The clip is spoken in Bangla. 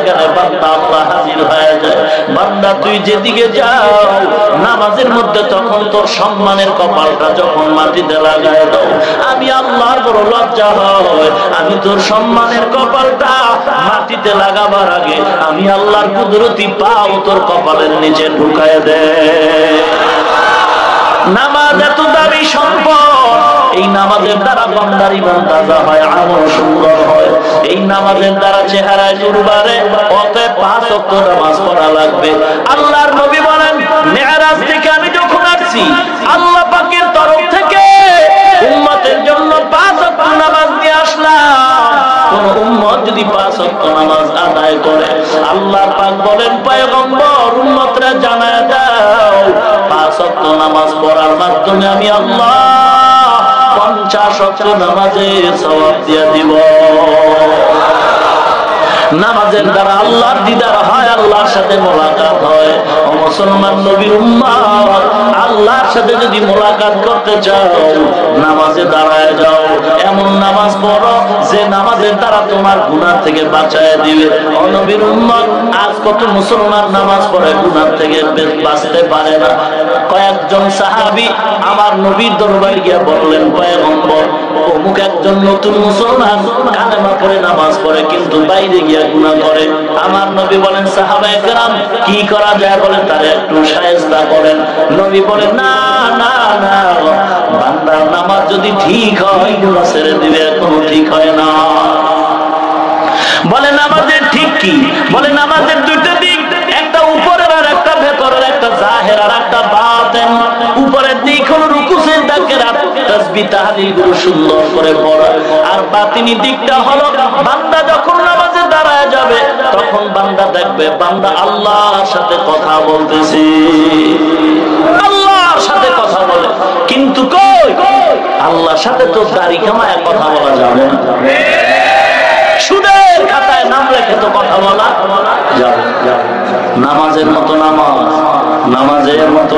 সেখানে বান্দা আল্লাহ হাজির হয়ে যায়। বান্দা তুই যেদিকে যাও নামাজের মধ্যে তখন তোর সম্মানের কপালটা যখন মাটিতে লাগায় দাও, আমি আল্লাহর বড় লজ্জা হয়, আমি তোর সম্মানের কপালটা মাটিতে লাগাবার আগে আমি আল্লাহর কুদরতি পাও তোর কপালের নিচে ঢুকায় দে। নামাজ এত দামি সম্পদ, এই নামাজের দ্বারা বান্দার ঈমান তাজা হয়, আমল সুন্দর হয়, এই নামাজের দ্বারা চেহারায় নূর বাড়ে। অতএব 5 ওয়াক্ত নামাজ পড়া লাগবে। আল্লাহর নবী বলেন, মেরাজ থেকে আমি যখন আসছি আল্লাহ পাকের তরফ থেকে উম্মতের জন্য 5 ওয়াক্ত নামাজ নিয়ে আসলাম। কোন উম্মত যদি 5 ওয়াক্ত নামাজ আদায় করে, আল্লাহ পাক বলেন, পয়গম্বর উম্মতরা জানায় দাও 5 ওয়াক্ত নামাজ পড়ার মাধ্যমে আমি আল্লাহ 50 ওয়াক্ত নামাজের সওয়াব দিয়ে দিব। নামাজের দ্বারা আল্লাহর দিদার হয়, আল্লাহর সাথে মোলাকাত হয়। ও মুসলমান নবীর উম্মত, আল্লাহর সাথে যদি মোলাকাত করতে চাও নামাজে দাঁড়ায় যাও। এমন নামাজ পড়ো যে নামাজের দ্বারা তোমার গুনাহ থেকে বাঁচায় দিবে। ও নবীর উম্মত, আজ কত মুসলমান নামাজ পড়ে গুনাহ থেকে বাঁচতে পারে না। কয়েকজন সাহাবী আমার নবীর দরবারে গিয়ে বললেন, পয়গম্বর অমুক একজন নতুন মুসলমান কালেমা পড়ে নামাজ পড়ে কিন্তু বাইরে গিয়ে গুনাহ করে। আমার নবী বলেন, সাহাবায়ে কেরাম কি করা যায় বলেন, তারে একটু শায়েস্তা করেন। নবী বলেন, না না না, বান্দার নামাজ যদি ঠিক হয় গুনাহ ছেড়ে দিবে, এখনো ঠিক হয় না। বলে নামাজের ঠিক কি? বলে নামাজের দুইটা দিক, একটা উপরের আর একটা ভেতরের, একটা জাহের আর একটা বাতিন। উপরের দিক হলো রুকু সিজদা কেরাত, তাসবিহ তাহলিল গুলো সুন্দর করে পড়া। আর বাতিনি দিকটা হলো বান্দা যখন নামাজে দাঁড়ায় যাবে তখন বান্দা দেখবে বান্দা আল্লাহর সাথে কথা বলতেছে, আল্লাহর সাথে কথা বলে। কিন্তু কই আল্লাহর সাথে তো দাড়ি কামায় কথা বলা যাবে না, সুদের খাতায় নাম রেখে তো কথা বলা যাবে। নামাজের মতো নামাজ, নামাজের মতো